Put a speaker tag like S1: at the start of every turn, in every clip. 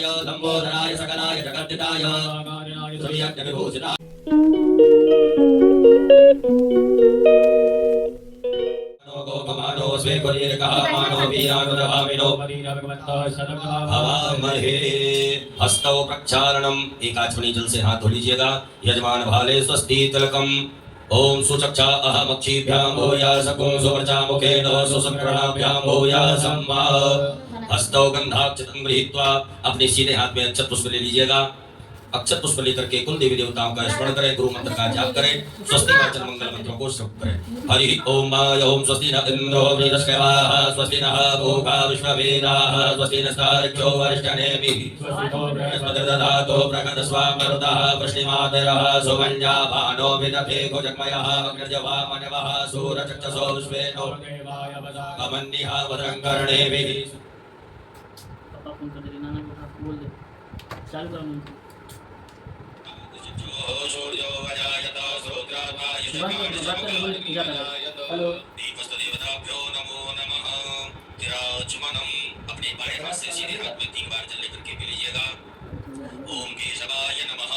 S1: लंबोदराय सकलाय जगद्दिताय सूर्यज्ञविभूषिताय गोपमानो स्वेकुरीरकः मानो वीरानुरभामिनो हवामहे। हस्तौ प्रक्षालनम्। एक आचमनी जल से हाथ धो लीजिएगा। यजमान भाले स्वस्ति तिलकम। ओम सुचक्षा अहमक्षिभ्यां भूयासकुं सुवर्चामुखेन सुसंक्रणाभ्यां भूयासं वा। हस्तौ गंधाक्षतं गृहीत्वा अपने सीधे हाथ में अक्षत पुष्प ले लीजिएगा। अक्षत पुष्प लेकर के कुल देवी देवताओं का स्मरण करें, गुरु मंत्र का जाप करें, स्वस्ति वाचन मंगल मंत्रों को श्रवण करें। हरि ओम ओम स्वस्ति न इंद्रो वृहस्पतिः स्वस्ति नः भूखा विश्ववेदाः स्वस्ति नस्तार्क्ष्यो वरिष्ठनेमिः स्वस्ति दधातु प्रकटस्वामरुतः वृष्टिमातरः सुमञ्जा भानो विदधे भुजगमयः अग्रजवा मनवः सूरचक्षसो विश्वेनो कमन्निः भद्रं कर्णेभिः।
S2: चालू करो।
S1: सूर्यो वजायत सूत्रात्माय
S2: हेलो
S1: दीपस्तदेवताभ्यो नमो नमः। विराजमानम्। अपने बाएं हाथ से सीधे हाथ में 3 बार जल लेकर के पी लीजिएगा। ओम केशवाय नमः।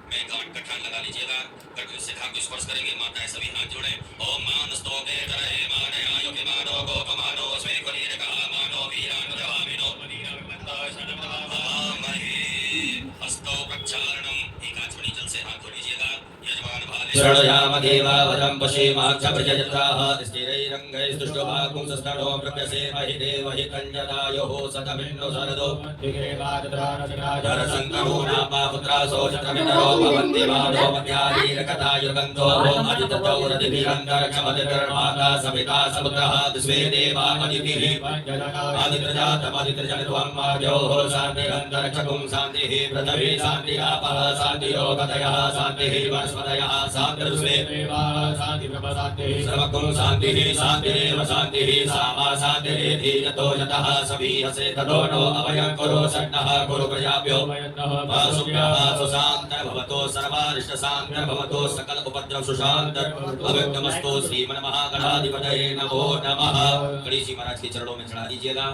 S1: में गांठ का ध्यान लगा लीजिएगा। कटु से धाम को स्पर्श करेंगे। माताएं सभी हाथ जोड़ें। ओम मानस्तोके तरहे माने आयो के मानो गोपमानो स्वे कुलीरकः मानो वीरानुरभामिनो हवामहे। हस्तौ प्रक्षालनम्। एक आचमनी जल से हाथ धो लीजिएगा। यजमान भाले शरणयाम देवा वरं पश्येमाक्षप्रजयत्राः स्थिरैरङ्गैस्तुष्टुभागुंसस्तनो प्रत्यसे महि देवहि कन्यदायोः सतमिन्नो सरदो जरसङ्करूणापापुत्रासो चत्रमितरो भवन्ति मानो मध्यालीरकथायुगन्तो अदितचौरदिभिरन्तरिक्षमदितिर्माता सविता समुद्रः विश्वे देवा अदितिः आदित्रजातमदित्रजनित्वम्माद्योः शान्तिरन्तरिक्षगुं शान्तिः पृथिवी शान्तिः आपः शान्तिरो गतयः शान्तिः वनस्पतयः शान्तिर्विश्वे सर्वगुं शान्तिः शान्तिरेव शान्तिः सामा शान्तिरेधि यतो यतः सवीहसे ततो नो अभयं कुरु षण्णः कुरु प्रजाभ्यो सुभ्यः सुशान्त भवतो सर्वारिष्ट शान्त भवतो सकल उपद्रव सुशान्त अव्यक्तमस्तु श्रीमन्महागणाधिपतये नमो नमः। गणेश जी महाराज के चरणों में चढ़ा दीजिएगा।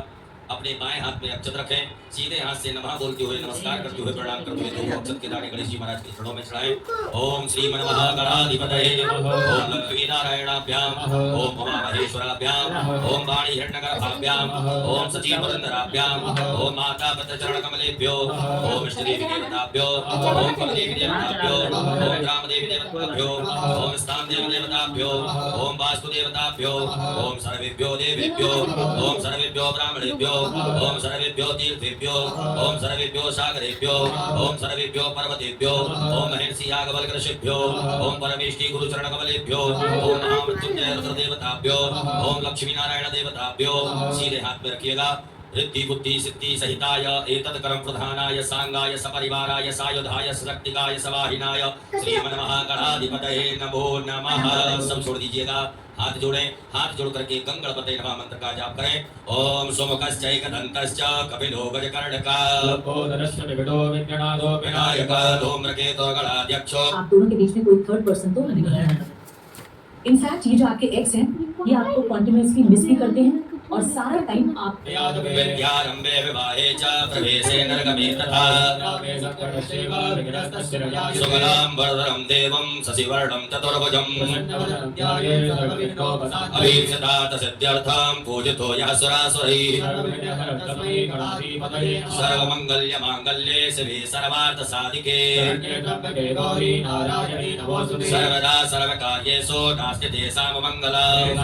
S1: अपने बाएं हाथ में अक्षत रखें। सीधे हाथ से नमः बोलते हुए नमस्कार करते हुए प्रणाम करते हुए 2 अक्षत के दाने गणेश जी महाराज के चरणों में चढ़ाएं। ओम श्रीमन्महागणाधिपतये ओम लक्ष्मीनारायणाभ्याम ओम उमामहेश्वराभ्याम ओम वाणी हिरण्यगर्भाभ्याम ओम सचीवरंदराभ्याम ओम माता पद्मचरणकमलेभ्यो ओम इष्टदेवी देवताभ्यो ओम कुलदेवी देवताभ्यो ओम ग्रामदेवी देवताभ्यो ओम स्थानदेवी देवताभ्यो ओम वास्तुदेवताभ्यो ओम सर्वेभ्यो देवेभ्यो ओम सर्वेभ्यो ब्राह्मणेभ्यो ओम सर्वेभ्यो तीर्थेभ्यो ओम सर्वेभ्यो सागरेभ्यो ओम सर्वेभ्यो पर्वतेभ्यो ओम महर्षि याज्ञवल्क्य ओम परमेष्टि गुरुचरणकमलेभ्यो ओम महामृत्युंजय रुद्रदेवताभ्यो ओम लक्ष्मीनारायण देवताभ्यो। सीधे हाथ में रखिएगा। रिद्धि बुद्धि सिद्धि सहिताय एतत् कर्म प्रधानाय सांगाय सपरिवाराय सायुधाय सशक्तिकाय सवाहिनाय श्रीमन्महागणाधिपतये नमो नमः। सब छोड़ दीजिएगा। हाथ जोड़ें। हाथ जोड़ करके गंगणपते नमः मंत्र का जाप करें। ओम सोमकश्चैकदन्तश्च कपिलो गजकर्णकः विनायक धूम्रकेतो गणाध्यक्षो।
S3: आप दोनों के बीच में कोई थर्ड पर्सन तो नहीं है। इनफैक्ट ये जो आपके एक्स हैं ये आपको कॉन्टिन्यूअसली मिस भी करते हैं और सारा टाइम आप
S1: विद्यारंभे विवाहे च प्रवेशे नरकमे तथा सुमनां वरदं देवं शशिवर्णं चतुर्भुजम् अभीप्सितात सिद्ध्यर्थं पूजितो यः सुरासुरैः सर्वमङ्गल्यमाङ्गल्ये शिवे सर्वार्थसाधिके सर्वदा सर्वकार्येषु नास्ति तेषां मङ्गलम्।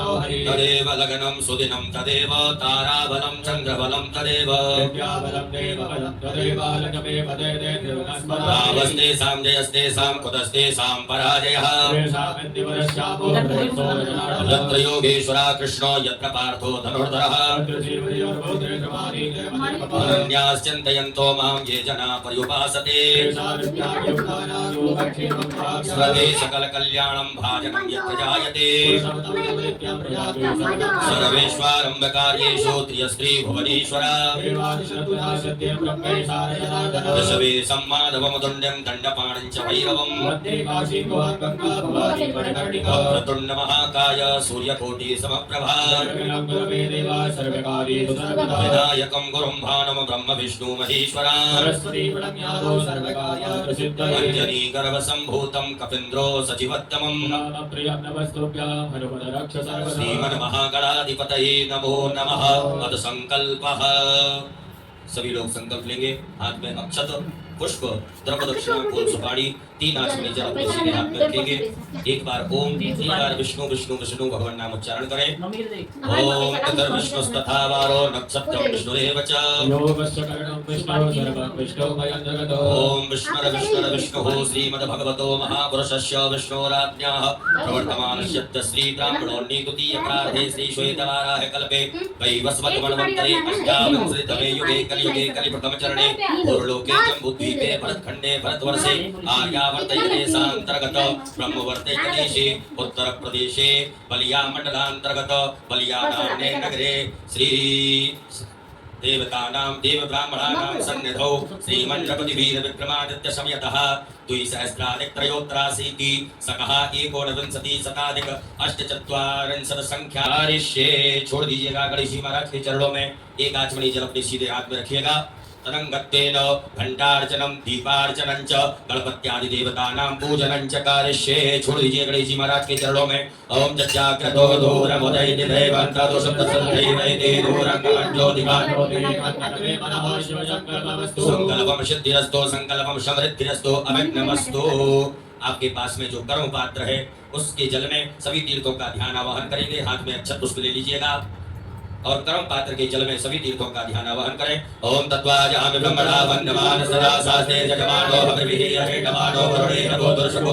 S1: तदेव लग्नं सुदिनं तदेव ताराबलं चन्द्रबलं तदेव भावस्तेषां जयस्तेषां कुतस्तेषां पराजयः। यत्र योगेश्वरः कृष्णो यत्र पार्थो धनुर्धरः अनन्याश्चिन्तयन्तो मां ये जनाः पर्युपासते सर्वे सकलकल्याणं भाजनं यत्र जायते सर्वेश्वरम्बकार्येषु त्रियस्त्री भुवनेश्वरा दशवे सम्माधवमुदुण्डं दण्डपाणं च भैरवम् वक्रतुण्ड महाकाय सूर्यकोटि समप्रभा विनायकं गुरुं भानं ब्रह्म विष्णु महेश्वरा अंजनी गर्भसम्भूतं कपीन्द्रो सचिवत्तमम् श्रीमन्महागणाधिपतये नमो नमः। अथ संकल्पः। सभी लोग संकल्प लेंगे। हाथ में अक्षत, पुष्प, द्रव्य दक्षिणा, फूल, सुपारी, 3 आचमनी जल अपने सीधे हाथ में रखेंगे। एक बार ओम, 3 बार विष्णु विष्णु विष्णु भगवान नाम उच्चारण करें। ओम तत्र विष्णुस्तथा वारो नक्षत्रं विष्णुरेव च। ओम विष्णुर विष्णुर विष्णुः श्रीमद्भगवतो महापुरुषस्य विष्णोराज्ञाः प्रवर्तमानस्य श्री ब्राह्मणोन्नी द्वितीय प्रार्थे श्री श्वेतवाराह कल्पे वैवस्वत मन्वन्तरे अष्टाविंशतितमे युगे कलियुगे कलिप्रथम चरणे पूर्वलोके जम्बूद्वीपे भरतखण्डे भरतवर्षे आर्यावर्तयते सान्तर्गत ब्रह्मवर्ते प्रदेशे उत्तर प्रदेशे बलिया मंडलांतर्गत बलिया नाम्ने नगरे श्री देवतानां देव ब्राह्मणानां सन्निधौ श्रीमन्नपतिवीर विक्रमादित्य समयतः द्विसहस्राधिक त्रयोत्राशीति सकः एकोनविंशति शताधिक अष्टचत्वारिंशत् संख्या ऋष्ये। छोड़ दीजिएगा गणेश जी महाराज के चरणों में एक आचमनी जल अपने सीधे हाथ में रखिएगा। तदंगत्वेन घंटार्चनम दीपार्चनं च गणपत्यादि देवतानां पूजनं च कारिष्ये। छोड़ दीजिए गणेश जी महाराज के चरणों में। ओम जज्जाग्रतो दूरमुदयति देवन्ततो शब्दसन्दैवैते दूरङ्गमञ्ज्योतिकानो संकल्पं सिद्धिरस्तु संकल्पं समृद्धिरस्तु अभिघ्नमस्तु। आपके पास में जो कर्म पात्र है उसके जल में सभी तीर्थों का ध्यान आवाहन करेंगे। हाथ में अक्षत पुष्प ले लीजिएगा और कर्म पात्र के जल में सभी तीर्थों का ध्यान आवाहन करें। ओम तत्वाजामि ब्रह्मणा वन्दमान सदा शास्त्रे जजमानो भगविः अहेडमानो वरुणे नभोदर्शको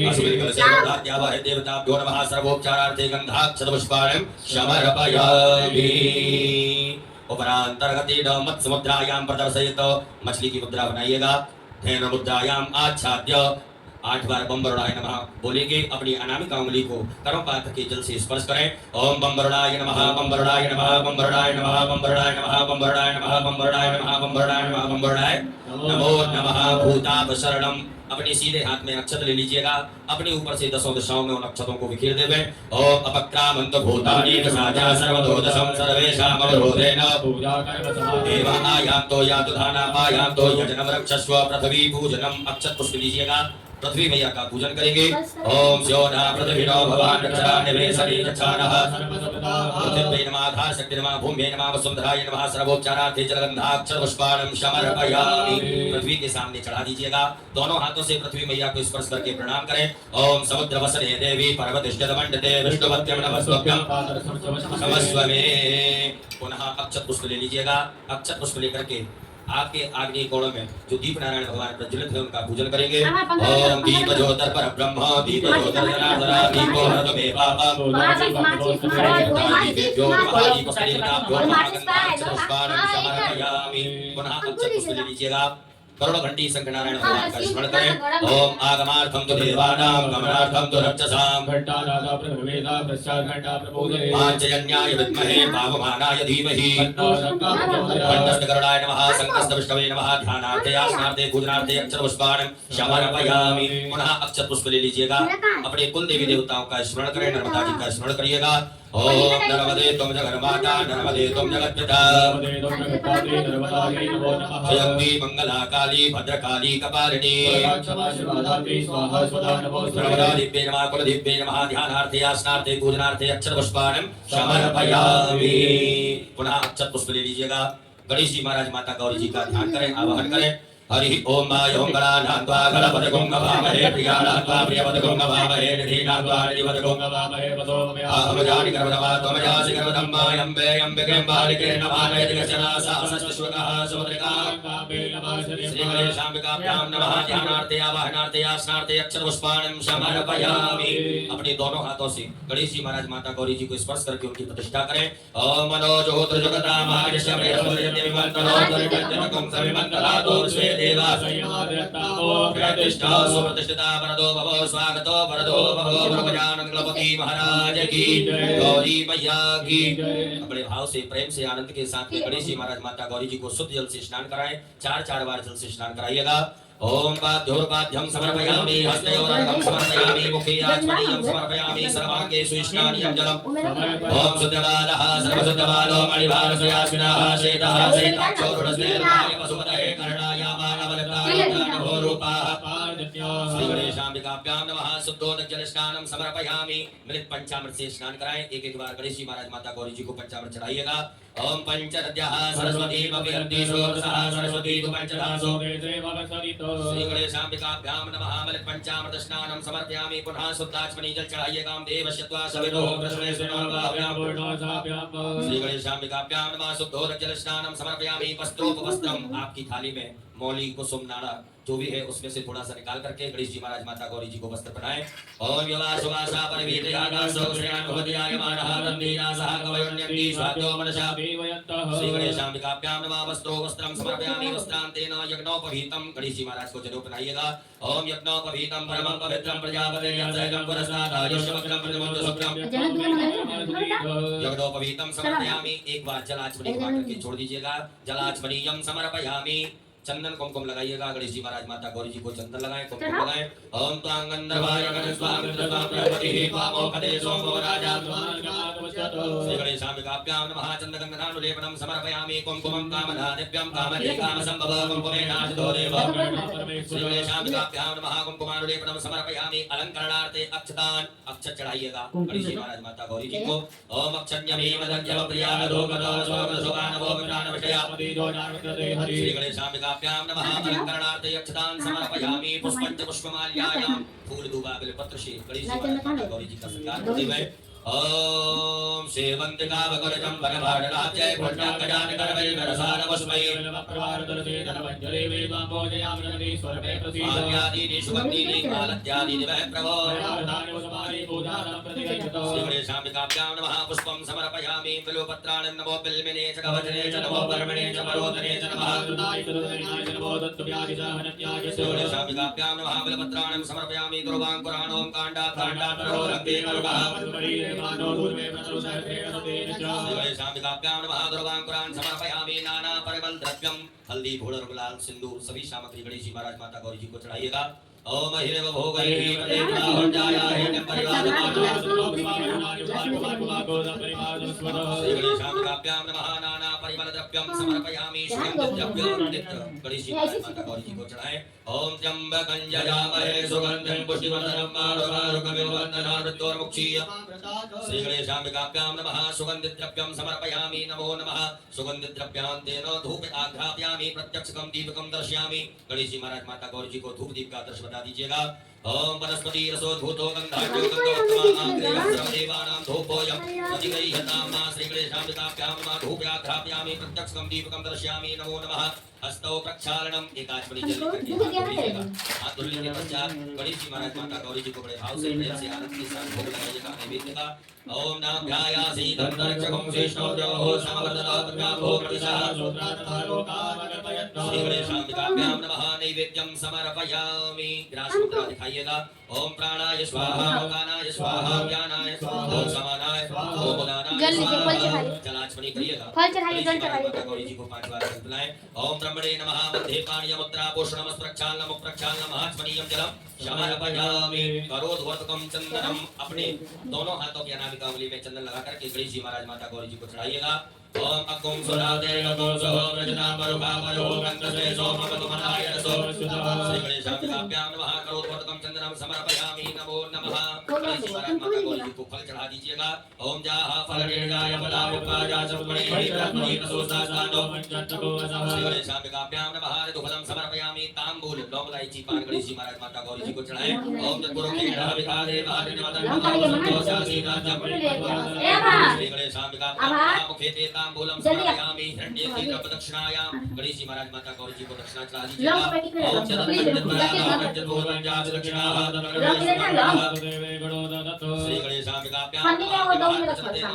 S1: अस्मिन् कलशेवाद्यावहे देवताभ्यो नमः। सर्वोपचारार्थे गन्धाक्षतपुष्पाणं समर्पयामि। उपरान्तर्गतेन मत्स्यमुद्रायां प्रदर्शयत। मछली की मुद्रा बनाइएगा। धेन मुद्रायां आच्छाद्य 8 बार बम वरुणाय नमः बोलेंगे। अपनी अनामिका उंगली को कर्म पात्र के जल से स्पर्श करें। ओम बम वरुणाय नमः बम वरुणाय नमः बम वरुणाय नमः बम वरुणाय नमः बम वरुणाय नमः बम वरुणाय नमः बम वरुणाय नमः बम वरुणाय नमो नमः। भूतापशरणम। अपने सीधे हाथ में अक्षत ले लीजिएगा। अपने ऊपर से 10 दिशाओं में उन अक्षतों को बिखेर देवे। ओम अपक्रामन्त भूतानि साजा सर्वदोदशं सर्वेषाम् अवरोधेन देवा आयान्तो यातु धानापायान्तो यजनं रक्षस्व। पृथ्वी पूजनम। अक्षत पुष्प लीजिएगा। पृथ्वी मैया का पूजन करेंगे। ओम स्योना पृथ्वीनो भवान् रक्षा निवेशने रक्षानः पृथिव्यै नमः आधार शक्ति नमः भूम्यै नमः वसुन्धराय नमः। सर्वोपचारार्थे जलगन्धाक्षत पुष्पाणं समर्पयामि। पृथ्वी के सामने चढ़ा दीजिएगा। दोनों हाथों से पृथ्वी मैया को स्पर्श करके प्रणाम करें। ओम समुद्र वसने देवी पर्वतिष्ठित मंडते विष्णुपत्यं नमस्तुभ्यं क्षमस्व मे। पुनः अक्षत पुष्प ले लीजिएगा। अक्षत पुष्प लेकर के आपके आग्नेय कोण में जो दीप नारायण भगवान प्रज्वलित है उनका पूजन करेंगे। ओम दीप ज्योतिर पर ब्रह्म दीप ज्योतिर जनार्दना दीपो हरतु मे पापं दीपेभ्यो महादीप देवताभ्यो महागन्धाक्षतपुष्पाणं समर्पयामि। पुनः अक्षत पुष्प ले लीजिएगा। करोड़ घंटी शंख नारायण भगवान का स्मरण करें। ओम आगमार्थम तो देवानां गमनार्थम तो रक्षसां पांचजन्याय विद्महे पावमानाय धीमहि कंठस्थकरुणाय नमः संकस्त विष्णवे नमः। ध्यानार्थे आसनार्थे पूजनार्थे अक्षत पुष्पाणं समर्पयामि। पुनः अक्षत पुष्प ले लीजिएगा। अपने कुल देवी देवताओं का स्मरण करें। नर्मदा जी का स्मरण करिएगा। ओम नर्मदे तुम जगन्माता नर्मदे तुम जगत्पिता जयंती मंगला काली भद्रकाली कपालिनी नर्मदा दिव्ये नमः कुलदिव्ये नमः। ध्यानार्थे आसनार्थे पूजनार्थे अक्षत पुष्पाणं समर्पयामि। पुनः अक्षत पुष्प ले लीजिएगा। गणेश जी महाराज माता गौरी जी का ध्यान करें आवाहन करें। हरि ओम मायों गणानात्वा गणपति गंगवामहे प्रियानात्वा प्रियपति गंगवामहे निधीनात्वा निधिपति गंगवामहे वसो अहम जानि गर्वदमा त्वम जासि गर्वदम्मा यम्बे यम्बिके बालिके नमामहे दिगशना सहस्रश्वकः सुभद्रिका श्री गणेशाम्बिकाभ्यां नमः। ध्यानार्थे आवाहनार्थे आसनार्थे अक्षत पुष्पाणं समर्पयामि। अपने दोनों हाथों से गणेश जी महाराज माता गौरी जी को स्पर्श करके उनकी प्रतिष्ठा करें। ओम मनोजोत्र जगतामायस्य प्रियसुरयति विमंतनो दरिद्रजनकं सविमंतलातो देवा प्रतिष्ठा सुप्रतिष्ठिता वरदो भवो स्वागतो वरदो भवो ब्रह्मजानंद गणपति महाराज की गौरी मैया की। बड़े भाव से प्रेम से आनंद के साथ में गणेश जी महाराज माता गौरी जी को शुद्ध जल से स्नान कराएं। 4 बार जल से स्नान कराइएगा। ओम पाद्योर्पाद्यं समर्पयामि हस्तयोरर्घं समर्पयामि मुखे आचमनीयं समर्पयामि सर्वांगे सुस्नानीयं जलम्। ओम शुद्धबालः सर्वशुद्धबालो मणिभारसयास्विनः शेतः शेताक्षोरुणस्तेर्वाय वसुमतये कर्णाय मानवलताय नभोरूपाः श्री गणेशाम्बिकाभ्यां नमः। शुद्धोदक जल स्नानं समर्पयामि। मृत पंचामृत से स्नान कराएं। एक बार गणेश जी महाराज माता गौरी जी को पंचामृत चढ़ाइएगा। ओम पंचनद्यः सरस्वती पवित्रतीसो सरस्वती तु पंचदासो श्री गणेशाम्बिकाभ्यां नमः। मृत पंचामृत स्नानं समर्पयामि। पुनः शुद्धाचमनी जल चढ़ाइएगा। देवश्यत्वा सवितो श्री गणेशाम्बिकाभ्यां नमः। शुद्धोदक जल स्नानं समर्पयामि। वस्त्रोपवस्त्रम आपकी थाली में मौली कुसुम नाड़ा जो भी है उसमें से थोड़ा सा निकाल करके गणेश जी महाराज माता गौरी जी को वस्त्र पहनाएं। ओम यवासुवासा परिवीतयागासो श्रेयानुभवत्यायमानः तन्वीरासः कवयोन्यन्ति स्वात्यो मनसा श्री गणेशाम्बिकाभ्यां नमः। वस्त्रो वस्त्रं समर्पयामि। वस्त्रान्तेन यज्ञोपवीतं गणेश जी महाराज को जनेऊ पहनाइएगा। ओम यज्ञोपवीतं परमं पवित्रं प्रजापतेः सहजं पुरस्तादायुष्यवक्रं प्रतिमुद्रशुक्रं यज्ञोपवीतं समर्पयामि। एक बार जलाचमनी करके छोड़ दीजिएगा। जलाचमनीयं समर्पयामि। चंदन कुमकुम लगाइएगा। गणेश जी महाराज माता गौरी जी को चंदन लगाएं, कुमकुम लगाएं। ओम त्वां गंधर्वाय गणेशवां प्रजापतिः त्वामोपदेशो राजा श्री गणेशाम्बिकाभ्यां नमः। चंदनगन्धनानुलेपनं समर्पयामि। कुमकुमं कामनादिभ्यं कामदे कामसंभव कुमकुमेनाशितो देव श्री गणेशाम्बिकाभ्यां नमः। कुमकुमानुलेपनं समर्पयामि। अलंकरणार्थे अक्षतान् अक्षत चढ़ाइएगा गणेश जी महाराज माता गौरी जी को। ओम अक्षन्यमेव दज्जव प्रियालोकतो शोभनशोभानवो विज्ञानविषयापति श्री गणेशाम्बिकाभ्यां नमः। अलंकरणार्थे अक्षतान् समर्पयामि। पुष्पञ्च पुष्पमाल्यायां फूल दूबा बिल्वपत्र से गणेश जी महाराज माता गौरी जी का श्रृंगार करते हुए ओम सेवंतिका वकरजं वरभाडराजय पुण्यकजान करवैरसारवस्मै आद्यादीनि सुगन्धीनि मालत्यादीनि वै प्रभो श्री गणेशाम्बिकाभ्यां नमः। पुष्पं समर्पयामि। बिल्वपत्राणि नमो बिल्विने च कवचने च नमो वर्मणे च परोदने च नमः श्री गणेशाम्बिकाभ्यां नमः। बिल्वपत्राणि समर्पयामि। ध्रुवाङ्कुराणों काण्डाकाण्डातरो रक्ते करुणः गणेशाम्बिकाभ्यां नमः। ध्रुवाङ्कुरान् समर्पयामि। नाना परिमल द्रव्यं हल्दी घोड़ गुलाल सिंदूर सभी सामग्री गणेश जी महाराज माता गौरी जी को चढ़ाइएगा। ओम हिरव भोगैः प्रतिग्रहोऽजायाय परिवारमानः श्री गणेशाम्बिकाभ्यां नमः। नाना परिमल द्रव्यं समर्पयामि। सुगन्धद्रव्यं नित्य गणेश जी महाराज माता गौरी जी को चढ़ाएं। ओम त्र्यंबकं यजामहे सुगन्धिं पुष्टिवर्धनं मारुकारुकमिव बन्धनात् मृत्योर्मुक्षीय श्री गणेशाम्बिकाभ्यां नमः। सुगन्धिद्रव्यं समर्पयामि। नमो नमः। सुगन्धिद्रव्यान्तेन धूप आघ्रापयामि। प्रत्यक्षकं दीपकं दर्शयामि। गणेश जी महाराज माता गौरी जी को धूप दीप का दर्शन बता दीजिएगा। ओम वनस्पति रसोद्भूतो गन्धाढ्यो गन्धोत्तमानां देवानां धूपोऽयं प्रतिगृह्यतां श्री गणेशाम्बिकाभ्यां नमः। धूपयाघ्रापयामि। प्रत्यक्षकं दीपकं दर्शयामि। नमो नमः। हस्तौ प्रक्षालनम एकाचमनी जल करके हाथ धुलने के पश्चात गणेश जी महाराज माता गौरी जी को बड़े भाव से प्रेम से आनंद के साथ भोग लगाइएगा नैवेद्य का। ओम नाभ्यायासी धन्धरक्षकं श्रेष्ठोद्योः समवर्धनो प्रजाभो प्रतिशः श्री गणेशाम्बिकाभ्यां नमः। नैवेद्यं समर्पयामि। ग्रासमुद्रा दिखाइएगा। ओम प्राणाय स्वाहा उदानाय स्वाहा ज्ञानाय स्वाहा ओम समानाय ओम उदानाय स्वाहा जलाचमनी करिएगा।
S2: फल चढ़ाइए, जल
S1: माता
S2: चढ़ाइए।
S1: गौरी जी को 5 बार बुलाएं। ओम ब्रह्मणे नमः। मध्ये पानीयमुद्रा पोषणम प्रक्षालनम प्रक्षालनम आचमनीयं जलम समर्पयामि। करोध्वर्तकं चंदनम अपने दोनों हाथों की अनामिका उंगली में चंदन लगा करके गणेश जी महाराज माता गौरी जी को चढ़ाइएगा। ओम अकुम सुरादे अगोसो रजना परुका पयो गंधसे सोमवतु मनाय रसो श्री गणेशाम्बिकाभ्यां नमः। करोध्वर्तकं चंदनम समर्पयामि। नमो नमः। गणेश जी महाराज माता गौरी जी को फल चढ़ा दीजिएगा। ओम जाह फलनेजाय फलामुपाजा सप्तमणि ब्रह्मणि रसोसासानो श्री गणेशाम्बिकाभ्यां नमः। ऋतुफलं समर्पयामि। तांबूल लौंग इलायची पान गणेश जी महाराज माता गौरी जी को चढ़ाएं। ओम तत्पुरुषेण विकारे वादिनवदन श्री गणेशाम्बिकाभ्यां मुखे ते तांबूलं समर्पयामि। हिरण्येति प्रदक्षिणायां गणेश जी महाराज माता गौरी जी को दक्षिणा चढ़ा दीजिएगा। ओम जलपूर्वं जात दक्षिणाः श्री गणेशाम्बिकाभ्यां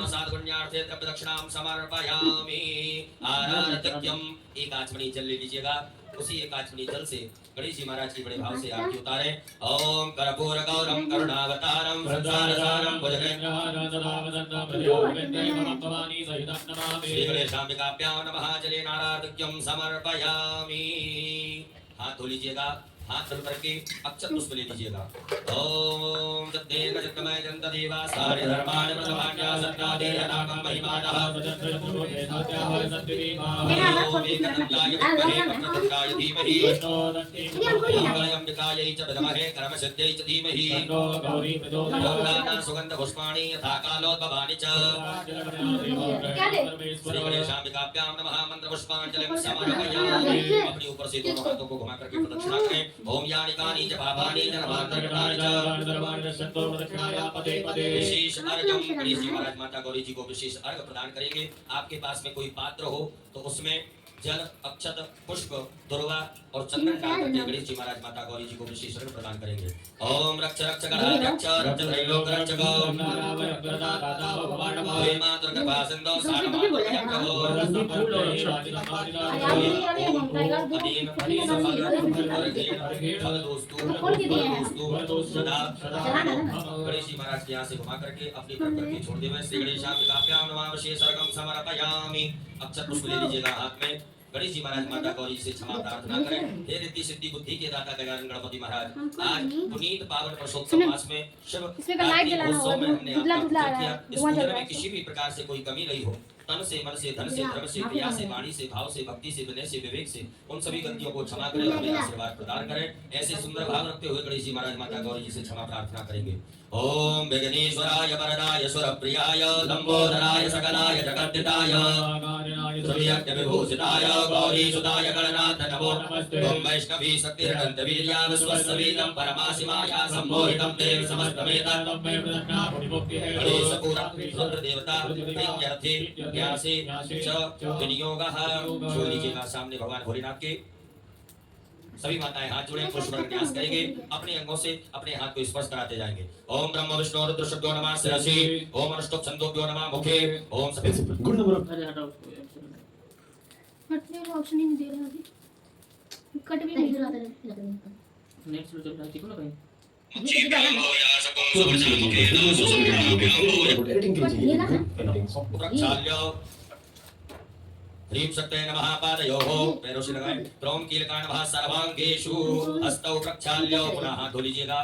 S1: साधुपुण्यार्थे दक्षिणां समर्पयामि। आराधत्यम् एक आचमनी जल ले लीजिएगा। उसी एकाचमनी जल से गणेश जी महाराज की बड़े भाव से आरती उतारे। ओम कर्पूर गौरम करुणावतारम संसार सारम भुजगेन्द्रहारं सदा वदन्तं हृदयारविन्दे भवानी सहितं नमामि। श्री गणेशाम्बिकाभ्यां नमः। जलेनाराधिक्यं समर्पयामि। हाथ धो लीजिएगा, हाथ धो करके अक्षत पुष्प ले लीजिएगा। ओम तद्देव जगतमय जंतदेवा सारे धर्माणि प्रथमान्या सत्तादे अनागम महिमानः सजत्रयपुरोधे सत्याः सत्तिरीमा ओम एकदन्ताय विद्महे वक्रतुण्डाय धीमहि मंगलाम्बिकायै च विद्महे कर्मसिद्ध्यै च धीमहि तन्नो गौरी प्रचोदयात्। सुगन्ध पुष्पाणि यथा कालोद्भवानि च। श्री गणेशाम्बिकाभ्यां नमः। मंत्र पुष्पांजलिं समर्पयामि। अपने ऊपर से दोनों हाथों को घुमा करके प्रदक्षिणा करें। ओम यानि कानि च पापानि जन्मान्तरकृतानि च विशेष अर्घ्य गणेश जी महाराज माता गौरी जी को विशेष अर्घ्य प्रदान करेंगे। आपके पास में कोई पात्र हो तो उसमें जल, अक्षत, पुष्प, दुर्वा और चंदन डाल करके गणेश जी महाराज माता गौरी जी को विशेष अर्घ्य प्रदान करेंगे। ओम रक्ष रक्ष गणा रक्ष रक्ष त्रैलोक रक्षक हे मातृ कृपा सिंधु गणेश जी महाराज के यहाँ से घुमा करके अपनी तरफ करके छोड़ देवे। श्री गणेशाम्बिकाभ्यां नमः। विशेष अर्घ्यं समर्पयामि। अक्षत पुष्प ले लीजिएगा हाथ में। गणेश जी महाराज माता गौरी से क्षमा प्रार्थना करें। हे रिद्धि सिद्धि बुद्धि के दाता गजानन गणपति महाराज, आज पुनीत पावन पुरुषोत्तम मास में शिव कार्तिक उत्सव में हमने आपका पूजन किया। इस पूजन में किसी भी प्रकार से कोई कमी नहीं हो। तन से, मन से, धन से, धर्म से, क्रिया से, वाणी से, भाव से, भक्ति से, विनय से, विवेक से उन सभी गलतियों को क्षमा करें, हमें आशीर्वाद प्रदान करें। ऐसे सुंदर भाव रखते हुए गणेश जी महाराज माता गौरी जी से क्षमा प्रार्थना करेंगे। ओम विघ्नेश्वराय वरदाय सुरप्रियाय लंबोदराय सकलाय जगद्दिताय श्रीयज्ञ विभूषिताय गौरी सुताय गणनाथ नमो नमस्ते। ओम वैष्णवी शक्तिरनंत वीर्या विश्वस्ववीरं परमाशिमाया सम्मोहितं देव समस्तमेतत् तम्मे प्रदन्ना मुक्ति है। गणेश पूरा रुद्र देवता प्रीत्यर्थे ज्ञान से च विनियोगः। छोड़ लीजिएगा सामने भगवान भोलेनाथ के। सभी माताएं हाथ जोड़े पुष्प न्यास करेंगे। अपने अंगों से अपने हाथ को स्पर्श कराते जाएंगे। ओम ब्रह्म विष्णु रुद्र शब्दो नमः शिरसि। ओम अष्टोक छंदोभ्यो नमः मुखे। ओम गुड नंबर
S2: हटने का ऑप्शन ही नहीं दे रहा अभी। कट भी नहीं रहा था।
S4: नेक्स्ट जो चल रहा है ठीक है ना भाई।
S1: ह्रीं शक्तये नमः पादयोः पैरों से लगाएं। क्रौम कीलकाय नमः सर्वांगेषु हस्तौ प्रक्षाल्य। पुनः हाथ धो लीजिएगा।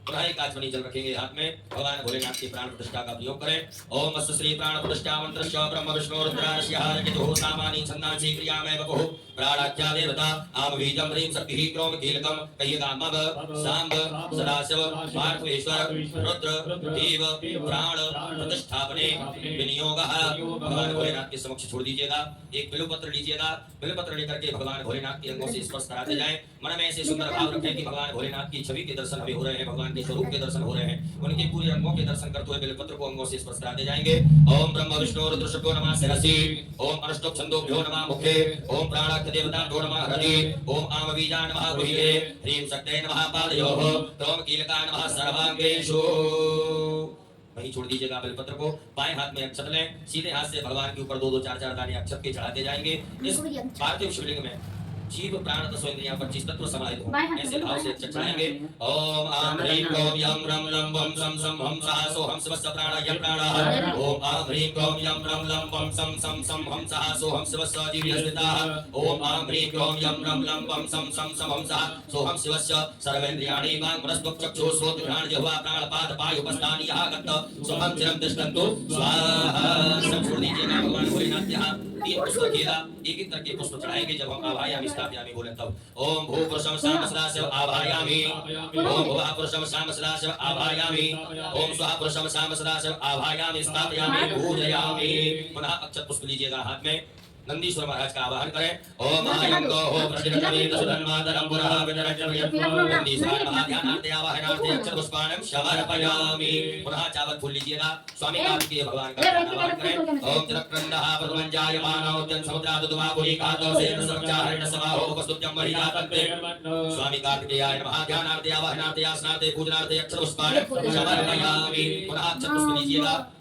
S1: पुनः एकाचमनी जल रखेंगे हाथ में। भगवान भोलेनाथ की प्राण प्रतिष्ठा का प्रयोग करें। ओम अस्य श्री प्राण प्रतिष्ठा मंत्रस्य ब्रह्म विष्णु रुद्रास्यः केतुः सामानि छन्दांसि क्रियामय बपुः प्राणाख्या देवता आम बीजं ह्रीं शक्तिः क्रौम कीलकं कहिएगा मव सांब सदाशिव पार्थेश्वर रुद्र देव प्राण प्रतिष्ठापने विनियोगः। भगवान भोलेनाथ के समक्ष छोड़ दीजिएगा। एक बिल्वपत्र लीजिएगा। बिल्वपत्र लेकर के भगवान भोलेनाथ के अंगों से स्पर्श कराते जाएं। मन में ऐसे सुंदर भाव रखें कि भगवान भोलेनाथ की छवि के दर्शन हमें हो रहे हैं, भगवान के स्वरूप के दर्शन हो रहे हैं। उनके पूरे अंगों के दर्शन करते हुए बिल्वपत्र को अंगों से स्पर्श कराते जाएंगे। ओम ब्रह्म विष्णु रुद्र शब्दो नमः शिरसि। ओम अष्टोक छंदोभ्यो नमः मुखे। ओम प्राणाख्य देवताभ्यो नमः हृदि। ओम आम बीजा नमः गुह्ये। ह्रीं शक्तये नमः पादयोः। क्रौम कीलकाय नमः सर्वांगेषु। वहीं छोड़ दीजिएगा बेलपत्र को। बाएं हाथ में अक्षत लें। सीधे हाथ से भगवान के ऊपर 2-2 4-4 दाने अक्षत के चढ़ाते जाएंगे। इस पार्थिव शिवलिंग में जीव प्राण तत्व इंद्रियां 25 तत्व समाहित हो। ऐसे भाव से अक्षत चढ़ाएंगे। ओम आम ह्रीं क्लौम यम रम लम वम सम सम हम सहसो हम शिवस्य प्राणः प्राणः। ओम आम ह्रीं क्लौम यम रम लम वम सम सम सम हम सहसो हम शिवस्य जीवस्थिताः। ओम आम ह्रीं क्लौम यम रम लम वम सम सम सम हम सहसो हम शिवस्य सर्वेन्द्रियाणि वाक् मनस्त्वक् चक्षुः श्रोत्र घ्राण जिह्वा प्राण पाद पायु उपस्थानि यः गत स्वहं चिरं तिष्ठन्तु स्वाहा। सब छोड़ दीजिएगा। भगवान भोलेनाथ यहाँ 3 पुष्प रखिएगा। एक-एक करके पुष्प चढ़ाएंगे। जब हम आवाहयामि स्थापयामि बोले तब ओम भू पुरुषं साम सदाशिव आवाहयामि। ओम भुवः पुरुषं साम सदाशिव आवाहयामि। ओम स्वः पुरुषं साम सदाशिव आवाहयामि स्थापयामि पूजयामि। पुनः अक्षत पुष्प लीजिएगा हाथ में। नंदीश्वर महाराज का आवाहन करें। ओम आयंगो हो प्रसिद्धकवित सुधन्वादरं पुरः विदरजं नंदीश्वर महाध्यानार्थे आवाहनार्थे अक्षत पुष्पाणं समर्पयामि। पुनः चावल फूल लीजिएगा। स्वामी कार्तिकेय भगवान का आवाहन करें। ओम चक्रक्रंदः प्रथमंजायमानो जन समुद्रादुद्वा पुरीकातो सेन संचारण समाहो उपस्तुत्यं वरिजातन्ते। स्वामी कार्तिकेयाय नमः। ध्यानार्थे आवाहनार्थे आसनार्थे पूजनार्थे अक्षत पुष्पाणं समर्पयामि। पुनः अक्षत पुष्प लीजिएगा।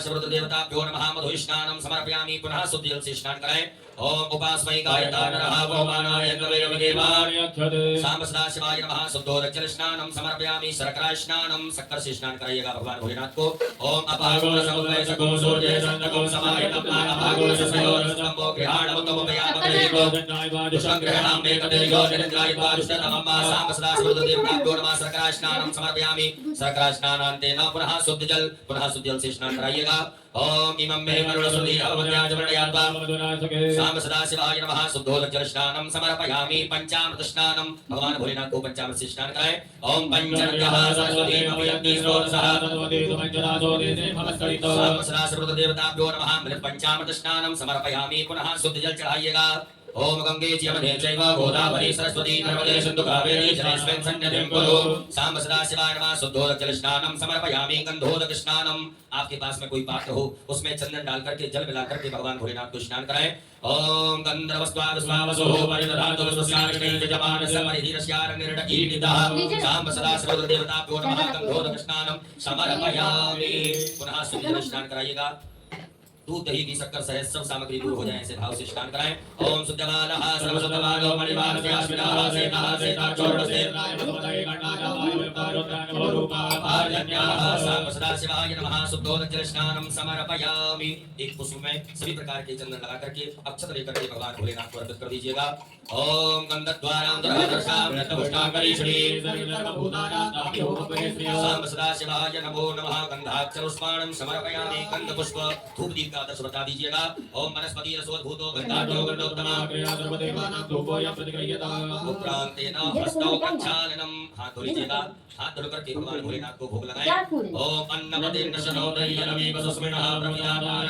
S1: सदाशिव देवताभ्यो नमः मधु स्नानं समर्पयामि पुनः शुद्ध जल से स्नान कराएं ओम उपासमय गायता नरः भगवानाय देवाय सांब सदाशिवाय नमः शुद्धोदक स्नानं समर्पयामि शर्करा स्नानं शक्कर से स्नान कराइएगा भगवान भोलेनाथ को ओम अपागो समुदय सको सूर्य चंद्रको समाय तपना अपागो सयोर स्तंभो ग्रहणं तमोपयामको दुष्ग्रहणां मेकदेयो निरंजनाय दुष्टतमम्मा सांब सदाशिव देवताभ्यो नमः शर्करा स्नानं समर्पयामि शर्करा स्नानान्तेन पुनः शुद्ध जल से स्नान कराइएगा ओम इमं मे मरुणसुधि अवज्ञाजवर्णयात्वा सांब सदाशिवाय नमः शुद्धोदक जल स्नानं समर्पयामि पंचामृत स्नानं भगवान भोलेनाथ को पंचामृत से स्नान कराएं ओम पंचरत्नः सरस्वती नवयज्ञ स्रोतसः सांब सदाशिव देवताभ्यो नमः मृत पंचामृत स्नानं समर्पयामि पुनः शुद्ध जल चढ़ाइएगा ओम गंगे यमुने चैव गोदावरी सरस्वती नर्मदे सिंधु कावेरी जलेस्मिन् सन्निधिं कुरु सांब सदाशिवाय नमः शुद्धोदक जल स्नानं समर्पयामि गंधोदक स्नानं आपके पास में कोई पात्र हो उसमें चंदन डाल करके जल मिला करके भगवान भोलेनाथ को स्नान कराएं ओम गंधर्वस्वावसो परिदधातु स्वस्याग्ने यजमानस्य परिधीरस्यारण्यरटकीनिदः सांब सदाशिव देवताभ्यो नमः गंधोदक स्नानं समर्पयामि पुनः शुद्ध जल स्नान कराइएगा दूध दही की शक्कर सहित सब सामग्री दूर हो जाए ऐसे भाव से स्नान कराएं ओम शुद्धवालः सर्वशुद्धवालो मणिवारस्याश्विनः सेनः सेता चोरसेनाय भगवते गणाय वायुर्वारुद्राय भूरूपा
S5: सर्वजन्याः
S1: साम सदाशिवाय नमः शुद्धोदक स्नानम समर्पयामि। एक पुष्प में सभी प्रकार के चंदन लगा करके अक्षत लेकर के भगवान भोलेनाथ को अर्पित कर दीजिएगा। ओम गंधद्वारां दुर्वादर्शां नतपुष्टाकरी श्री साम सदाशिवाय नमो नमः। गंधाक्षरपुष्पाणं समर्पयामि। गंधपुष्प धूप दीप का आदर्श बता दीजिएगा। ओम वनस्पति रसोद्भूतो गंधाढ्यो गंधोत्तमा उपरांतेन हस्तौ प्रक्षालनम। हाथ धो लीजिएगा। हाथ धो करके भगवान भोलेनाथ को भोग लगाएं। ओम अन्नपते नशनोदयनमी वसुस्मिनः प्रमिदानां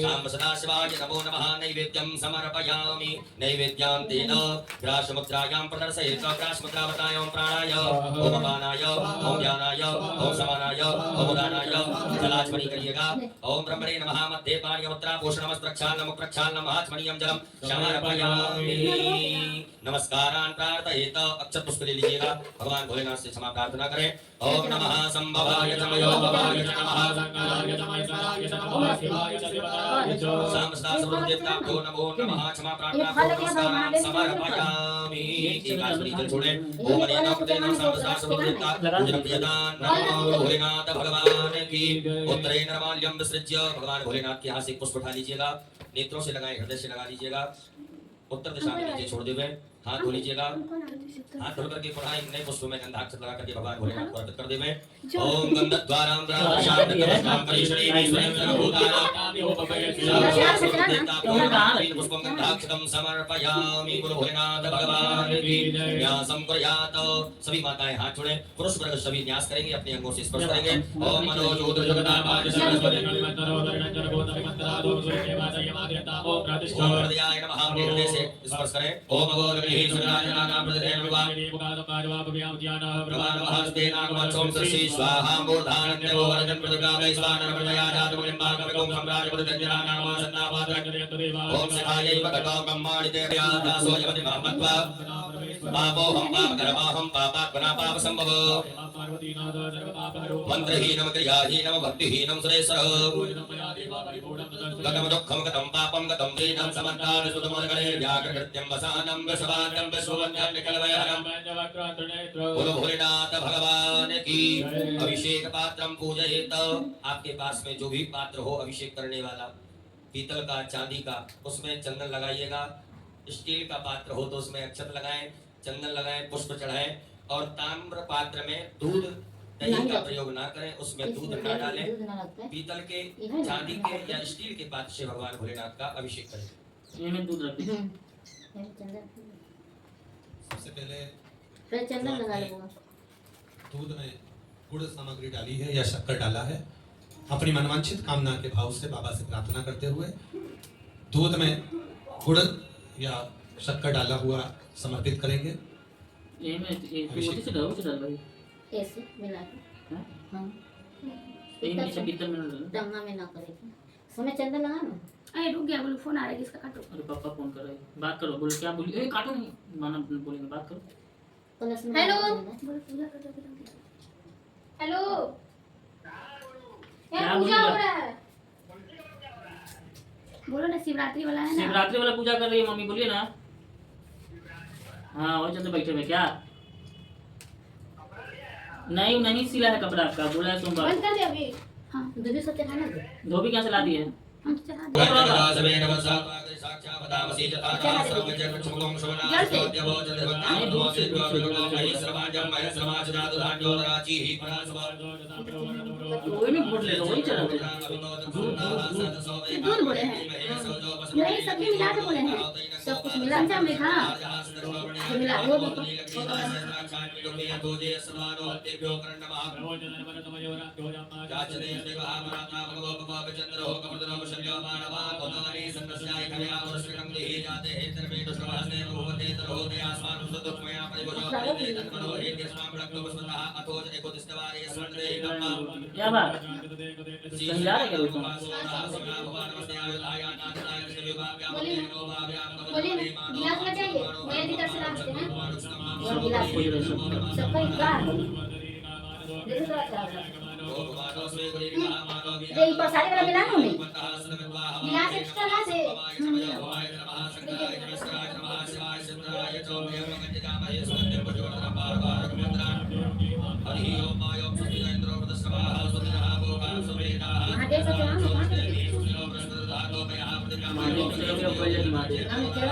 S1: साम सदाशिवाय नमो नमः। नैवेद्यं समर्पयामि। नैवेद्यां तेन ग्रासमुद्रायां प्रदर्शयेत्। ग्रासमुद्रावतायां प्राणाय ओम अपानाय ओम ज्ञानाय ओम समानाय ओम उदानाय जलाचमनी करिएगा। ओम ब्रह्मणे नमः। मध्ये पार्यमुद्रा पोषणमस् प्रक्षालनम प्रक्षालनम आचमनीयं जलम समर्पयामि। नमस्कारान् प्रार्थयेत्। अक्षत पुष्प ले लीजिएगा। भगवान भोलेनाथ से क्षमा प्रार्थना करें। ओम नमः संभवाय नमो भवाय नमः संकराय नमः सराय नमः शिवाय शिवाय साम सदा सर्वदेवताभ्यो नमो नमः। क्षमा प्रार्थना नमस्कारान् समर्पयामि। एकादशी जल छोड़े। ओम नमः प्रतेन साम सदा सर्वदेवता प्रियदान नमो भोलेनाथ भगवान की। उत्तरे नरमाल्यं विसृज्य भगवान भोलेनाथ के हाथ से पुष्प उठा लीजिएगा। नेत्रों से लगाएं, हृदय से लगा लीजिएगा। उत्तर दिशा में नीचे छोड़ देवे। हाथ धो लीजिएगा। हाथ धो करके पुनः एक नए पुष्प में गंधाक्षत लगा करके भगवान भोलेनाथ को अर्पित कर देवे। ओम गंधद्वारां पुष्पं गंधाक्षतं समर्पयामि। गुरु भोलेनाथ भगवान की न्यासं कुर्यात्। सभी माताएं हाथ जोड़े। पुरुष वर्ग सभी न्यास करेंगे, अपने अंगों से स्पर्श करेंगे। ओम मनोजोत जगदापाद सरस्वती ओम हृदयाय नमः। हृदय से स्पर्श करें। ओम भगवते सुराजनानां प्रदेशेन प्रभावहस्ते नागमच्छोम सरसी स्वाहा मूर्धानन्यो वरदं प्रदगामि स्वानर प्रदयाजात मुनिम्बाकं सम्राज पदजनानां सन्नापादरं ओम शिवायै भगतो ब्रह्माणि देवयाता सोयवति महमत्वा पापोहं पापकरमाहं पापात्मना पापसंभव मंत्रहीनं क्रियाहीनं भक्तिहीनं सुरेश्वर गतं दुःखं गतं पापं गतं दीनं समन्तात् सुतमोदगणे व्याकृत्यं वसानं वसवानं विश्ववन्यं निकलवयहरं बोलो भोलेनाथ भगवान की। अभिषेक पात्रम पूजयेत। आपके पास में जो भी पात्र हो अभिषेक करने वाला, पीतल का, चांदी का, उसमें चंदन लगाइएगा। स्टील का पात्र हो तो उसमें अक्षत लगाएं, चंदन लगाएं, पुष्प चढ़ाएं। और ताम्र पात्र में दूध दही का प्रयोग ना करें, उसमें दूध ना डालें। पीतल के, चांदी के या स्टील के पात्र से भगवान भोलेनाथ का अभिषेक करें।
S4: ये में दूध रख दे।
S6: सबसे पहले
S2: फिर चंदन लगा लो।
S6: दूध में गुड़ सामग्री डाली है या शक्कर डाला है। अपनी मनवांछित कामना के भाव से बाबा से प्रार्थना करते हुए दूध में गुड़ या शक्कर डाला हुआ समर्पित करेंगे।
S4: ये में ये से डाल भाई।
S2: ऐसे मिला के हां
S4: ये नीचे पीतल में डाल।
S2: डंगा में ना करेगी। समय चंदन लगा ना। अरे रुक गया, बोलो फोन आ रहा है, किसका काटो।
S4: अरे पापा फोन कर रहे हैं, बात करो। बोलो क्या बोली? ए काटो नहीं, माना बोलेंगे, बात करो।
S2: हेलो बोलो, पूजा कर दो। हेलो
S4: क्या
S2: पूजा
S4: बोल
S2: हो रहा है। बोलो ना, शिवरात्रि वाला है ना।
S4: शिवरात्रि वाला पूजा कर रही है मम्मी, बोलिए ना। हाँ वही चलते बैठे में क्या? नहीं नहीं सिला है कपड़ा आपका, बोला है सोमवार।
S2: बंद कर दे अभी। हां दीदी सब चढ़ाना दे।
S4: धोबी कहाँ से ला दिए?
S2: हम तो चढ़ा दे।
S4: कोई नहीं बोल ले, वही चला दे।
S2: दूध बोले हैं नहीं, सब्जी मिला के बोले हैं। सब कुछ मिला के हमने खा मिला वो
S4: क्या बात? कहीं जा रहे क्या लोग?
S2: बोलिए गिलास में चाहिए, मैं भी तरह से ला देते हैं। और गिलास सबका एक बार देखो तो अच्छा ये प्रसादी वाला मिला नहीं गिलास एक्स्ट्रा ला से
S1: दर्शयामहे सुगन्धिं पुष्पवर्धनं पारवारकमिन्द्रान् हरि ओम आयों सुधीरेन्द्रो प्रदस्रवाः सुधिनः भोगाः सुवेदाः
S2: महादेव का नाम है, महादेव।
S1: देवी सुधिनो प्रस्फुरधातो मया
S4: महादेव से लोग पहले नहीं महादेव
S2: हाँ, मैं केवल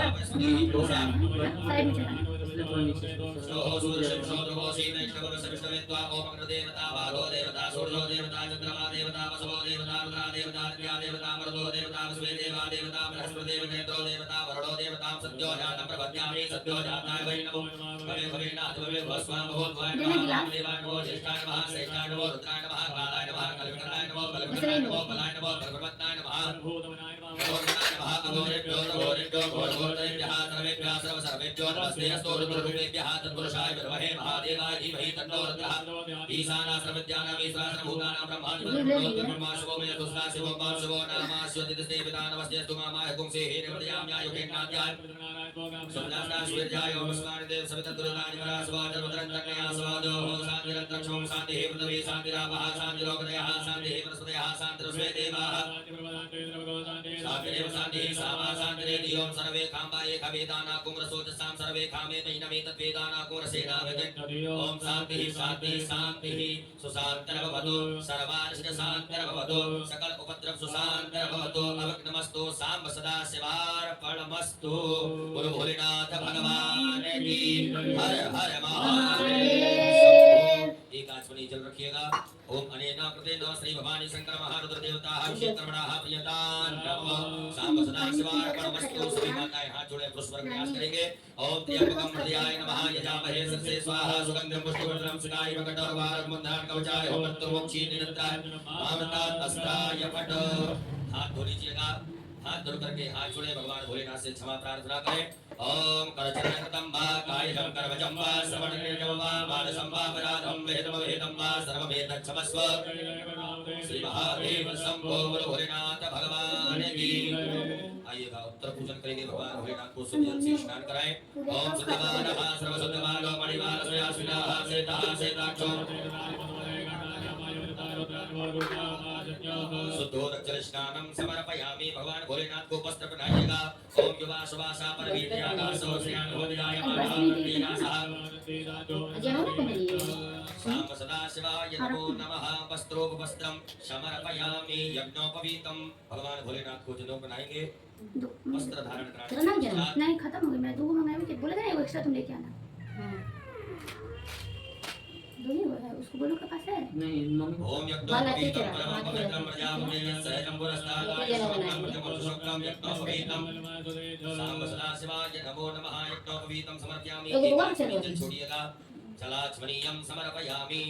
S2: साइड में चला।
S4: इसलिए थोड़ा नीचे
S1: सोहो सुदर्शन सोदृगो सीनैष्णवः सविष्णवेत्वा ओमग्र देवता बाधो देवता सूर्यो देवता चन्द्रमा देवता वसवो देवता रुद्रा देवता दिव्या देवता मरुतो देवता वसुवे देवा देवता बृहस्पतिर्देव नेत्रो देवता वरुणो देवता सद्यो जातं प्रपद्यामि सद्यो जाताय वै नमो भवे भवे नाथ भवे भस्मा भवोद्वाय नमः देवाय नमो ज्येष्ठाय नमः श्रेष्ठाय नमो रुद्राय नमः कालाय नमः कल्पनाय नमो बलवन्ताय नमो बलाय नमो बलवन्ताय नमः अघोरेभ्यो अघोरेभ्यो घोरघोरेभ्यः सर्वेभ्यः सर्वसर्वेभ्यो नमस्ते अस्तु रुद्ररूपेभ्यः तत्पुरुषाय विद्महे महादेवाय धीमहि तन्नो रुद्रः ईशानः सर्वविद्यानां ईश्वरः भूतानां ब्रह्मा शिवो मे तुष्टा शिवो मा शिवो नामास्योदितस्ते पिता नमस्ते अस्तु मामाय पुंसे हेरवदयाम्यायुगेनाद्याय सुमनास्ता सूर्याय ओमस्मानि देव सवितर्दुर्गानि परास्वाद रुद्रन्तकया स्वादो शान्तिरन्तरिक्षं शान्तिः पृथिवी शान्तिरापः शान्तिरोगदयः शान्तिः वनस्पतयः शान्तिरस्वे देवाः शान्तिरेव शान्तिः सामा शान्तिरेति ओम सर्वे काम्बाये कवेदाना कुम्रसोजसां सर्वे कामे नैनमे तद्वेदाना कुम्रसेनावगन् ओम शान्तिः शान्तिः शान्तिः सुशान्तिर्भवतु सर्वार्षितशान्तिर्भवतु सकल उपद्रव सुशान्तिर्भवतु अवग्नमस्तु साम्ब सदा शिवार्पणमस्तु गुरु भोलेनाथ भगवान की हर हर महादेव। एक आचमनी जल रखिएगा। ओम अनेन कृतेन श्री भवानी शंकर महारुद्र देवता क्षेत्रमणाः प्रियतान् नमः साम्ब सदा शिवार्पणमस्तु। सभी माताएं हाथ जोड़े पुष्प प्रयास करेंगे। ओम त्र्यंबकं हृदयाय नमः यजामहे सस्ये स्वाहा सुगंधिं पुष्टिवर्धनं सुनाय वकटोर्वारुकमन्दान् कवचाय होमत्रुमोक्षी निरन्ताय मामतात् अस्ताय पट। हाथ धो लीजिएगा। हाथ धो करके हाथ जोड़े भगवान भोलेनाथ से क्षमा प्रार्थना करें। ओम करचरणकृतं वा कायं करवचं वा श्रवणेन वा मानसं वा अपराधं वेदं वा सर्वमेतच्छमस्व। श्री महादेव शंभो बोलो भोलेनाथ भगवान की। आइएगा उत्तर पूजन करेंगे। भगवान भोलेनाथ को शुद्ध जल से स्नान कराएं। ओम शुद्धवानः सर्वशुद्धवानो मणिवानस्य श्रीनाः सेताः सेताक्षो शुद्धोदकजल स्नानं समर्पयामि। भगवान भोलेनाथ को वस्त्र पहनाइएगा। ओम युवा सुवासा परवीर्यागासो श्रेयानोदयाय मानवानासः साम सदा शिवाय नमो नमः। वस्त्रोपवस्त्रं समर्पयामि यज्ञोपवीतं। भगवान भोलेनाथ को जनेऊ पहनाएंगे। वस्त्र धारण
S2: चलो ना जरा नहीं खत्म हो गया। मैं दो मंगाया भी बोला था ना, वो एक्स्ट्रा तुम लेके आना। हाँ दो ही है, उसको बोलो के पास है
S4: नहीं मम्मी
S1: ओम यज्ञोपवीतं परमं पवित्रं प्रजापतिं सहजं पुरस्तात् यज्ञोपवीतं साम सदा शिवाय नमो नमः। यज्ञोपवीतं समर्पयामि। जल छोड़िएगा। जलाचमनीयं समर्पयामि।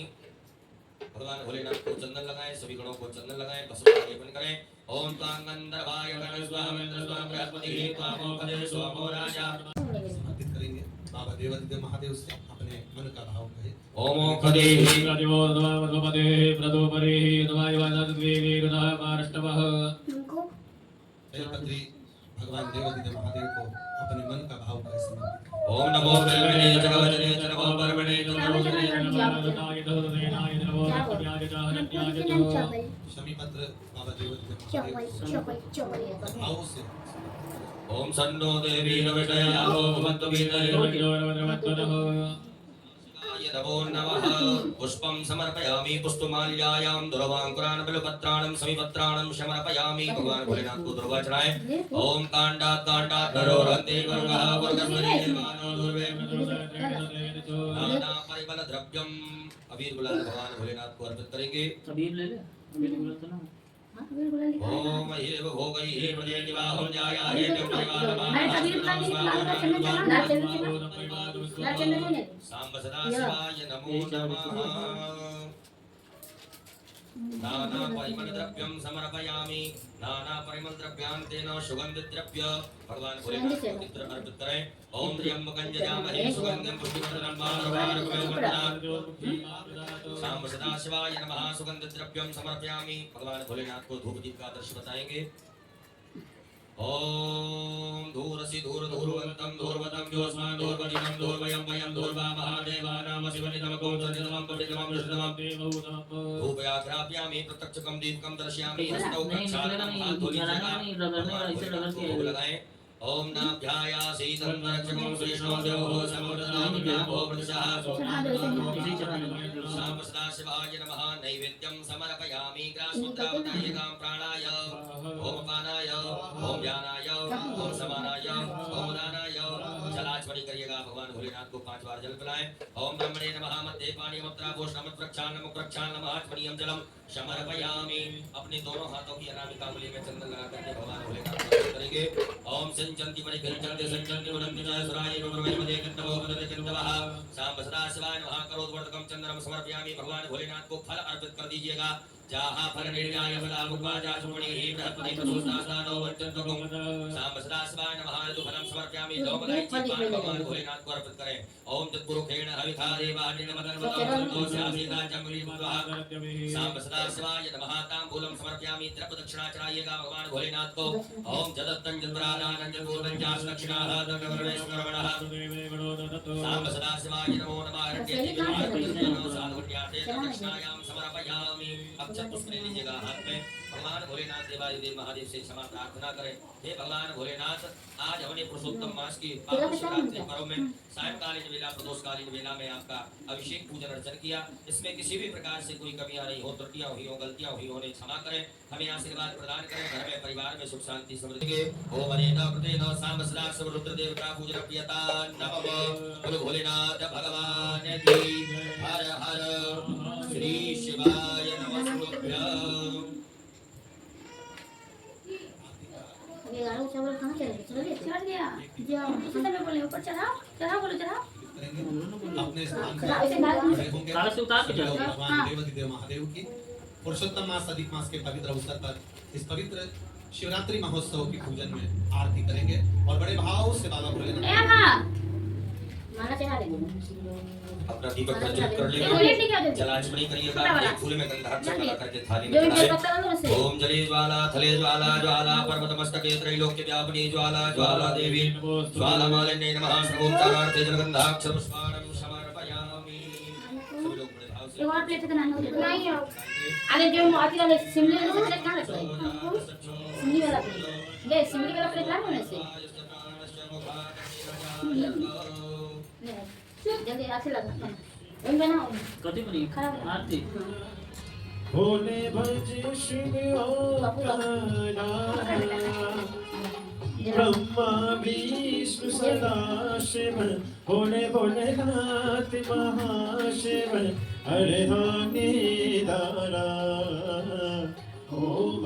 S1: भगवान भोलेनाथ को चंदन लगाएं। सभी गणों को चंदन लगाएं। भस्म का लेपन करें। ओम त्वां गंधर्वाय गणस्वामिन्द्र स्वाम बृहस्पतिः त्वामो पदे सोमो राजा।
S6: समर्पित करेंगे। बाबा देवादिदेव महादेव से अपने मन का भाव कहे।
S1: ओम खदेहि
S5: प्रतिवो भगवते प्रदोपरिः नमायवादद्वेगे गतः पारष्टवः।
S2: उनको
S6: बेलपत्री भगवान देवादिदेव महादेव को अपने मन का भाव कहे समर्पित करें।
S1: ओम नमो ब्रह्मणे जगवजने च नमो परमणे च नमो जने
S6: शमी पत्र बाबा देवादिदेव महादेव को भाव से
S1: ओम सन्नो देवी रविषयाहो भवन्तु वीतयो नमो नमः। पुष्पं समर्पयामि। पुष्पमाल्यायां दुर्वांकुरान् बिल्वपत्राणं समीपत्राणं समर्पयामि। भगवान भोलेनाथ को दुर्वा चढ़ाएं। ओम कांडात् धरोरन्ते वर्गः वर्गस्वरे निर्माणो दुर्वे नाना परिमल द्रव्यम। अबीर गुलाल भगवान भोलेनाथ को अर्पित करेंगे।
S4: अबीर ले ले अबीर बोला था ना।
S2: हाँ अबीर गुलाल लिखा है।
S1: ओम एव भोगैः प्रदेतिवाहं जायाहे
S2: अरे अबीर गुलाल नहीं, लाल चंदन चला, लाल चंदन चला, लाल चंदन चले।
S1: सांब सदा शिवाय नमो नमः। नाना परिमल द्रव्यं समर्पयामि। नाना परिमल द्रव्यान्तेन सुगंधि द्रव्य भगवान भोलेनाथ को चित्र अर्पित करें। ओम त्र्यंबकं यजामहे सुगंधिं पुष्टिवर्धनं सांब सदा शिवाय नमः। सुगंधि द्रव्यं समर्पयामि। भगवान भोलेनाथ को धूप दीप का आदर्श बताएंगे। ओम धूरसि धूर धूर्वन्तं धूर्वतं योऽस्मान् धूर्वदिनं धूर्वयं वयं धूर्वा महादेवानां शिवनितमकं सन्निधमं पठितमं दृष्टमं धूपयाघ्राप्यामि प्रत्यक्षकं दीपकं दर्शयामि। हस्तौ प्रक्षालनं हाथ धो लीजिएगा। भगवान भोलेनाथ को भोग लगाएं। ओम नाभ्यायासी तन्मरक्षकं श्रीष्णो देवो समोदनामि नामो प्रदशः शाम सदाशिवाय नमः नैवेद्यं समर्पयामि ग्रासमुद्रावतायिकां प्राणाय ओम पानाय ओम ज्ञानाय ओम समानाय ओम दानाय जलाचमनी करिएगा भगवान भोलेनाथ को 5 बार जल पिलाएं ओम ब्रह्मणे नमः मध्य पानी मत्रा पोषणम प्रक्षालनम प्रक्षालनम आत्मनियम जलम समर्पयामि अपने दोनों हाथों की अनामिका उंगली में चंदन लगा करके भगवान भोलेनाथ को करेंगे ओम संचंति परिकंचंति संचंति उदंति सराय नमः कंदवो पदते कंदवः शाम सदाशिवाय नमः करोद्वर्तकम चंदनम समर्पयामि भगवान भोलेनाथ को फल अर्पित कर दीजिएगा जाहा फल निर्याय फला मुक्वा जासुमणि ही बृहस्पति प्रसूस्तास्तानो वच्चन्तुकुम शाम सदाशिवाय नमः फलम समर्पयामि लोमलायची पान भगवान भोलेनाथ को अर्पित करें ओम तत्पुरुषेण हविखा देवानि नमः जंगली शाम सदाशिवाय नमः तांबूलम समर्पयामि प्रदक्षिणा चढ़ाइएगा भगवान भोलेनाथ को ओम जदत्तं जन्मरादानं जगोदं जास दक्षिणाः दगवर्णेश्वरवणः शाम सदाशिवाय नमो नमः साधुन्याते दक्षिणायां समर्पयामि अक्षत पुष्प ले लीजिएगा हाथ में भगवान भोलेनाथ देवादिदेव महादेव से क्षमा प्रार्थना करें हे भगवान भोलेनाथ आज हमने पुरुषोत्तम मास की पावन शिवरात्रि पर्व में सायंकालीन वेला प्रदोषकालीन वेला में आपका अभिषेक पूजन अर्चन किया इसमें किसी भी प्रकार से कोई कमियां नहीं हो त्रुटियां हुई हो गलतियां हुई हो क्षमा करें हमें आशीर्वाद प्रदान करें घर में परिवार में सुख शांति समृद्धि के ओम अनेन कृतेन साम सदा शिव रुद्र देवता पूजन प्रियता नमः बोलो भोलेनाथ भगवान की हर हर श्री शिवाय नमस्तुभ्यं
S2: ये गाना चावल कहाँ चले चढ़ गया जाओ किसी समय बोले ऊपर चढ़ाओ चढ़ाओ बोलो चढ़ाओ
S6: अपने स्थान पर
S2: ऐसे गाल
S6: खड़े होंगे
S4: काला से उतार के जाओ।
S6: भगवान देवादिदेव महादेव की पुरुषोत्तम मास अधिक मास के पवित्र अवसर पर इस पवित्र शिवरात्रि महोत्सव की पूजन में आरती करेंगे और बड़े भाव से बाबा भोलेनाथ
S2: ए मां माला चढ़ा दे
S1: अपना दीपक प्रज्वलित कर
S2: ये बोले ठीक है
S1: लेंगे जलाचमनी करिएगा एक फूल में गंधाक्षर लगा करके थाली
S2: जो
S1: में
S2: भी
S1: चढ़ाएं
S2: पत्ता लो से
S1: ओम जले ज्वाला थले ज्वाला ज्वाला पर्वतमस्तके त्रैलोक्य व्यापिनी ज्वाला ज्वाला देवी ज्वाला मालिन्ये नमः सर्वोपचारार्थे जलगंधाक्षर पुष्पाणं समर्पयामि सभी लोग बड़े भाव से
S2: एक और प्लेट का नाम नहीं हो अरे जो आती वाले शिमले वाले प्लेट कहां रखा है शिमली वाला प्लेट ले शिमली वाला प्लेट ला होने से जल्दी अच्छे लगा उन बनाओ
S4: कति पनि
S2: खराब
S4: आरती
S5: भोले भज शिव ब्रह्मा विष्णु सदा शिव भोले भोलेनाथ महाशिव हरे हानि दारा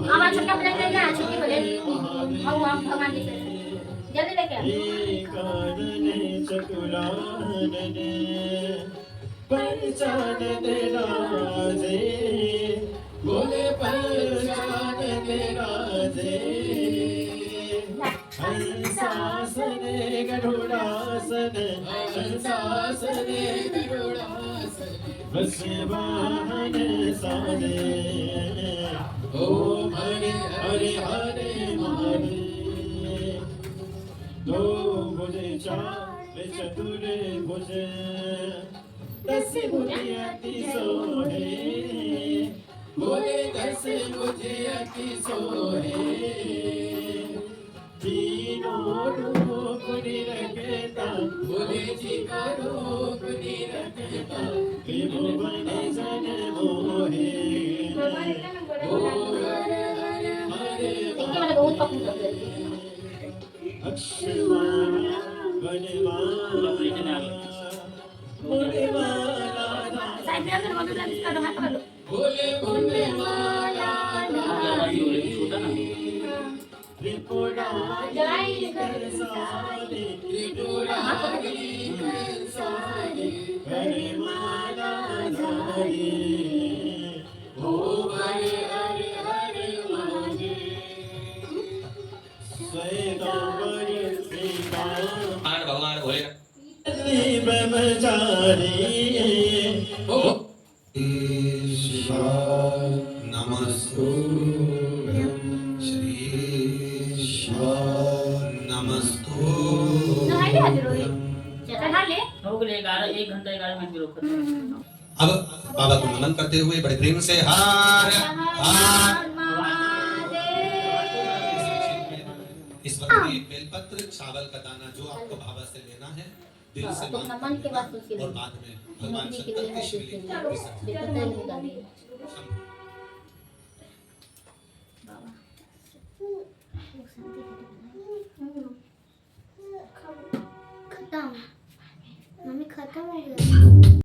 S2: हमारा छोटा प्लेट लेना छोटी प्लेट भगवान जी जल्दी लेके आओ
S5: कानने चतुरानने पहचानने राजे बोले पहचानने राजे हंसासने गरुड़ासने हंसासने गरुड़ासने बस वाहन साने ओम हरे हरे हरे हरे दो भुजे चार चतुर भुजे 10 भुजे अति सोहे बोले 10 भुजे अति सोहे तीनों रूप निरखता बोले जी का रूप निरखता त्रिभुवन जन मोहे ओ हरे हरे हरे
S2: देखिए मैंने बहुत पसंद कर दिया
S5: अक्षरवाला वनवाला वनवाला
S2: साइड में अगर मम्मी प्लीज कर हाथ पकड़ लो
S5: बोले बोले वाला
S4: छोटा ना
S5: त्रिपुरा
S2: जलाई
S5: कर सारे त्रिपुरा कर सारे वनवाला सारे ओ हरे हरे हरे महादेव स्वयंवर
S1: भगवान भोलेनाथ
S5: ब्रह्मचारी ओ
S6: शिवाय नमस्तुभ्यं श्री शिवाय
S2: नहाई ले हाजिर हो चढ़ा ले
S4: हो गए 11 1 घंटा 11 मिनट की रोक खत्म
S6: अब बाबा को नमन करते हुए बड़े प्रेम से हर हर
S2: महादेव
S6: इस ये बेलपत्र चावल का दाना जो आपको भावा से लेना है दिल से
S2: तो
S6: मांग
S2: मन के
S6: कर
S2: बाद उसके
S6: लेना, और
S2: लिए
S6: बाद में भगवान
S2: नौकरी के
S6: शंकर
S2: लिए
S6: के
S2: है
S6: शिवलिंग
S2: जिसके
S6: में
S2: लिए
S6: विसर्जन
S2: बेटा तेल निकालिए
S6: शंभू।
S2: बाबा वो शांति के लिए